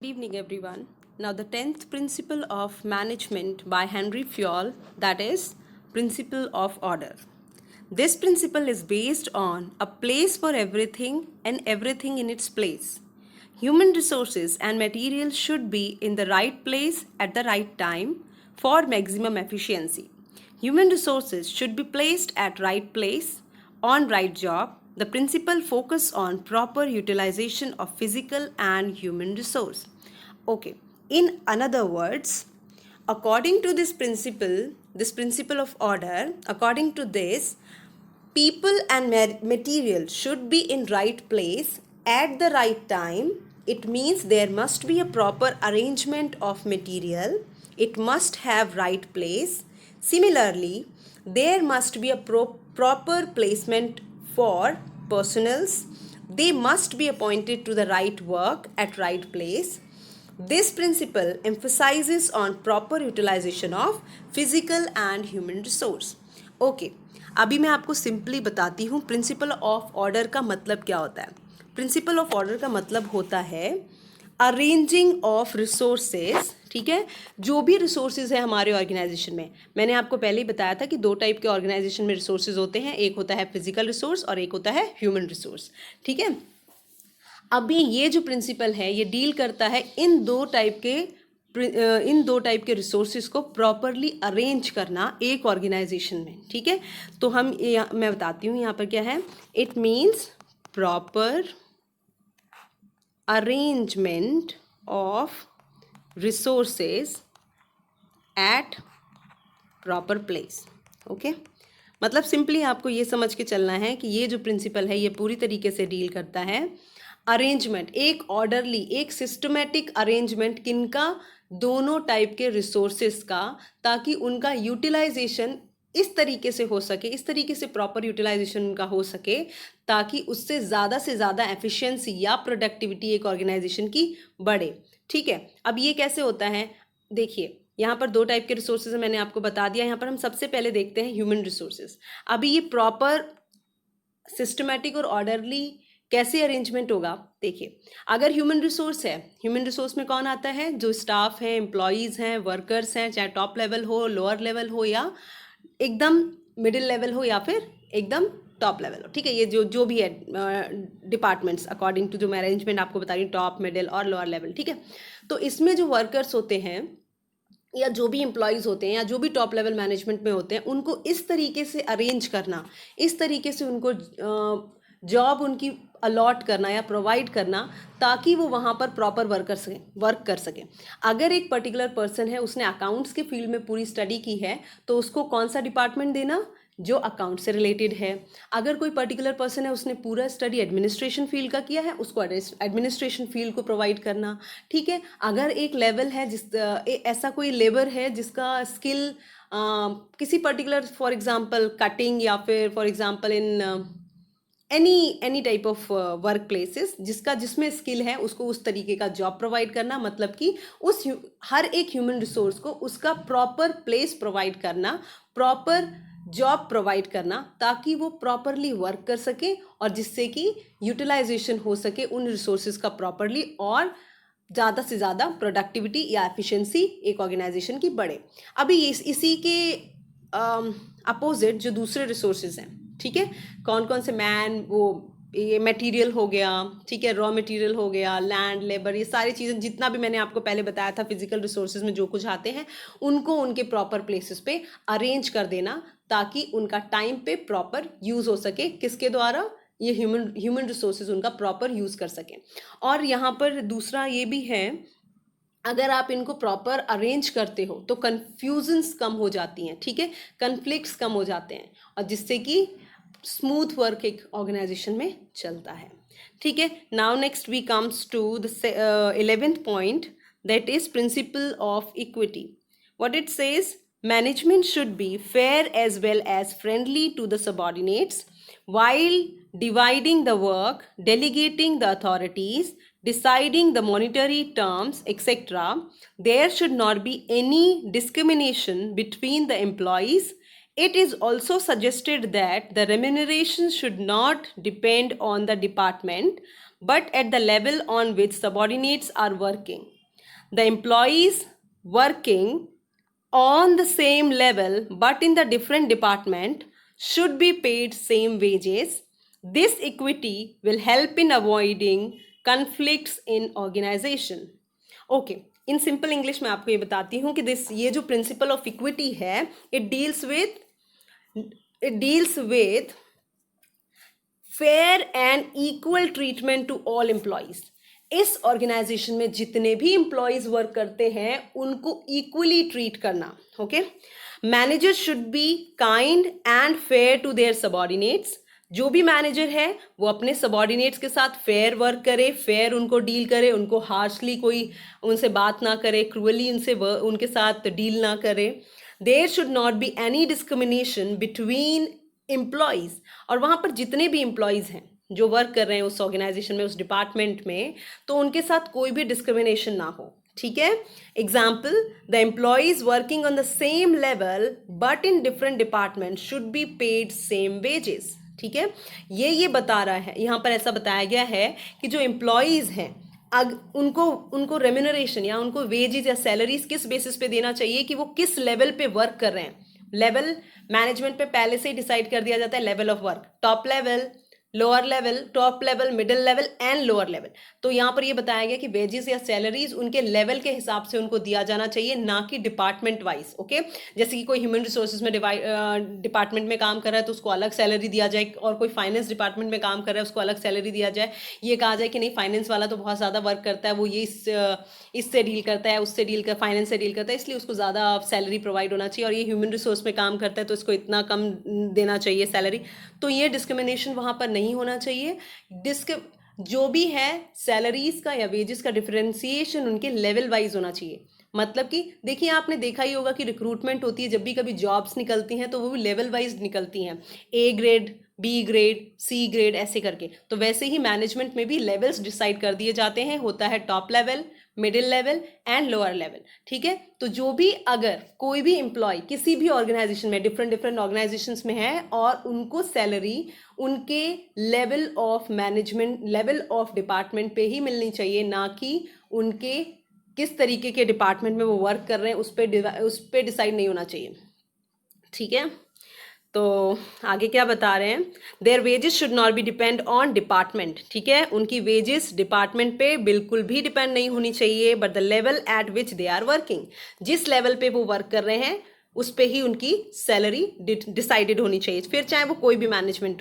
Good evening, everyone. Now, the 10th principle of management by Henry Fayol, that is, principle of order. This principle is based on a place for everything and everything in its place. Human resources and materials should be in the right place at the right time for maximum efficiency. Human resources should be placed at right place on right job. The principle focus on proper utilization of physical and human resource. Okay, in another words, according to this principle of order, according to this, people and material should be in right place at the right time. It means there must be a proper arrangement of material. It must have right place. Similarly, there must be a proper placement for personals. They must be appointed to the right work at right place. This principle emphasizes on proper utilization of physical and human resource. Okay, अभी मैं आपको simply बताती हूँ principle of order का मतलब क्या होता है. प्रिंसिपल ऑफ ऑर्डर का मतलब होता है अरेंजिंग ऑफ रिसोर्सेज. ठीक है, जो भी रिसोर्सेज है हमारे ऑर्गेनाइजेशन में, मैंने आपको पहले ही बताया था कि दो टाइप के ऑर्गेनाइजेशन में रिसोर्सेज होते हैं. एक होता है फिजिकल रिसोर्स और एक होता है ह्यूमन रिसोर्स. ठीक है, अभी ये जो प्रिंसिपल है ये डील करता है इन दो टाइप के रिसोर्सेज को प्रॉपरली अरेंज करना एक ऑर्गेनाइजेशन में. ठीक है, तो मैं बताती हूँ यहाँ पर क्या है. It means proper arrangement of resources eight proper place. Okay, मतलब सिंपली आपको ये समझ के चलना है कि ये जो प्रिंसिपल है ये पूरी तरीके से डील करता है अरेंजमेंट, एक ऑर्डरली, एक सिस्टमेटिक अरेंजमेंट किनका, दोनों टाइप के रिसोर्सेस का, ताकि उनका यूटिलाइजेशन इस तरीके से हो सके, इस तरीके से प्रॉपर यूटिलाइजेशन उनका हो सके ताकि उससे ज़्यादा एफिशिएंसी या प्रोडक्टिविटी एक ऑर्गेनाइजेशन की बढ़े. ठीक है, अब ये कैसे होता है, देखिए यहाँ पर दो टाइप के रिसोर्सेज मैंने आपको बता दिया. यहाँ पर हम सबसे पहले देखते हैं ह्यूमन रिसोर्सेज. अभी ये प्रॉपर सिस्टमेटिक और ऑर्डरली कैसे अरेंजमेंट होगा. देखिए, अगर ह्यूमन रिसोर्स है, ह्यूमन रिसोर्स में कौन आता है, जो स्टाफ हैं, एम्प्लॉयज़ हैं, वर्कर्स हैं, चाहे टॉप लेवल हो, लोअर लेवल हो, या एकदम मिडिल लेवल हो, या फिर एकदम टॉप लेवल हो. ठीक है, ये जो भी है डिपार्टमेंट्स अकॉर्डिंग टू जो मैं अरेंजमेंट आपको बता रही हूँ, टॉप, मिडिल और लोअर लेवल. ठीक है, तो इसमें जो वर्कर्स होते हैं या जो भी एम्प्लॉयज़ होते हैं या जो भी टॉप लेवल मैनेजमेंट में होते हैं, उनको इस तरीके से अरेंज करना, इस तरीके से उनको जॉब उनकी अलॉट करना या प्रोवाइड करना ताकि वो वहाँ पर प्रॉपर वर्क कर सकें. अगर एक पर्टिकुलर पर्सन है, उसने अकाउंट्स के फील्ड में पूरी स्टडी की है, तो उसको कौन सा डिपार्टमेंट देना, जो अकाउंट से रिलेटेड है. अगर कोई पर्टिकुलर पर्सन है, उसने पूरा स्टडी एडमिनिस्ट्रेशन फील्ड का किया है, उसको एडमिनिस्ट्रेशन फील्ड को प्रोवाइड करना. ठीक है, अगर एक लेवल है ऐसा कोई लेबर है जिसका स्किल किसी पर्टिकुलर, फॉर एग्जांपल कटिंग, या फिर for example in any type of work places, जिसमें स्किल है, उसको उस तरीके का जॉब प्रोवाइड करना. मतलब कि हर एक ह्यूमन रिसोर्स को उसका प्रॉपर प्लेस प्रोवाइड करना, प्रॉपर जॉब प्रोवाइड करना, ताकि वो प्रॉपरली वर्क कर सके और जिससे कि यूटिलाइजेशन हो सके उन रिसोर्सेज का प्रॉपरली, और ज़्यादा से ज़्यादा प्रोडक्टिविटी या एफिशिएंसी एक ऑर्गेनाइजेशन की बढ़े. अभी इसी के अपोजिट जो दूसरे रिसोर्सेज हैं, ठीक है, कौन कौन से, ये मटेरियल हो गया, ठीक है, रॉ मटेरियल हो गया, लैंड, लेबर, ये सारी चीज़ें जितना भी मैंने आपको पहले बताया था फिजिकल रिसोर्सेज में जो कुछ आते हैं, उनको उनके प्रॉपर प्लेसेस पे अरेंज कर देना ताकि उनका टाइम पे प्रॉपर यूज़ हो सके. किसके द्वारा, ये ह्यूमन रिसोर्सेज उनका प्रॉपर यूज़ कर सकें. और यहाँ पर दूसरा ये भी है, अगर आप इनको प्रॉपर अरेंज करते हो तो कन्फ्यूजन्स कम हो जाती हैं. ठीक है, कन्फ्लिक्ट्स कम हो जाते हैं, और जिससे कि स्मूथ वर्क एक ऑर्गेनाइजेशन में चलता है. ठीक है, now next we comes to the 11th point, that is principle of equity. What it says, management should be fair as well as friendly to the subordinates while dividing the work, delegating the authorities, deciding the monetary terms, etc. There should not be any discrimination between the employees. It is also suggested that the remuneration should not depend on the department, but at the level on which subordinates are working. The employees working on the same level but in the different department should be paid same wages. This equity will help in avoiding conflicts in organization. Okay, in simple English मैं आपको ये बताती हूँ कि ये जो principle of equity है, it deals with fair and equal treatment to all employees. इस ऑर्गेनाइजेशन में जितने भी एम्प्लॉयज वर्क करते हैं उनको इक्वली ट्रीट करना. Okay, manager should be kind and fair to their subordinates. जो भी मैनेजर है वो अपने सबऑर्डिनेट्स के साथ फेयर वर्क करे, फेयर उनको डील करे, उनको हार्शली कोई उनसे बात ना करे, क्रूअली उनके साथ डील ना करे. There should not be any discrimination between employees. और वहाँ पर जितने भी एम्प्लॉयज हैं जो वर्क कर रहे हैं उस ऑर्गेनाइजेशन में, उस डिपार्टमेंट में, तो उनके साथ कोई भी डिस्क्रिमिनेशन ना हो. ठीक है. Example, the employees working on the same level but in different department should be paid same wages. ठीक है. ये बता रहा है, यहाँ पर ऐसा बताया गया है कि जो एम्प्लॉयज हैं उनको रेम्यूनरेशन या उनको वेजेस या सैलरीज किस बेसिस पे देना चाहिए कि वो किस लेवल पे वर्क कर रहे हैं. लेवल मैनेजमेंट पे पहले से ही डिसाइड कर दिया जाता है, level of work, top level, lower level, top level, middle level and lower level. तो यहाँ पर ये बताया गया कि वेजेस या सैलरीज उनके लेवल के हिसाब से उनको दिया जाना चाहिए, ना कि डिपार्टमेंट वाइज. ओके, जैसे कि कोई ह्यूमन रिसोर्सेज में डिपार्टमेंट में काम कर रहा है तो उसको अलग सैलरी दिया जाए, और कोई फाइनेंस डिपार्टमेंट में काम कर रहा है उसको अलग सैलरी दिया जाए. ये कहा जाए कि नहीं, फाइनेंस वाला तो बहुत ज़्यादा वर्क करता है, वो ये इससे डील करता है, उससे डील कर, फाइनेंस से डील करता है, इसलिए उसको ज़्यादा सैलरी प्रोवाइड होना चाहिए, और ये ह्यूमन रिसोर्स में काम करता है तो इसको इतना कम देना चाहिए सैलरी. तो ये डिस्क्रिमिनेशन वहाँ पर नहीं होना चाहिए. जो भी है सैलरीज का या वेजेस का डिफरेंशिएशन उनके लेवल वाइज होना चाहिए. मतलब कि देखिए, आपने देखा ही होगा कि रिक्रूटमेंट होती है, जब भी कभी जॉब्स निकलती हैं तो वो भी लेवल वाइज निकलती हैं, A grade, B grade, C grade, ऐसे करके. तो वैसे ही मैनेजमेंट में भी लेवल्स डिसाइड कर दिए जाते हैं, होता है top level, middle level and lower level. ठीक है. तो जो भी, अगर कोई भी एम्प्लॉय किसी भी ऑर्गेनाइजेशन में, डिफरेंट ऑर्गेनाइजेशंस में है, और उनको सैलरी उनके level of management, level of department पे ही मिलनी चाहिए, ना कि उनके किस तरीके के डिपार्टमेंट में वो वर्क कर रहे हैं उस पर डिसाइड नहीं होना चाहिए. ठीक है. तो आगे क्या बता रहे हैं, their wages should not be depend on department. ठीक है, उनकी वेजेस डिपार्टमेंट पे बिल्कुल भी डिपेंड नहीं होनी चाहिए, but the level at which they are working. जिस लेवल पे वो वर्क कर रहे हैं उस पे ही उनकी सैलरी डिसाइडेड होनी चाहिए, फिर चाहे वो कोई भी मैनेजमेंट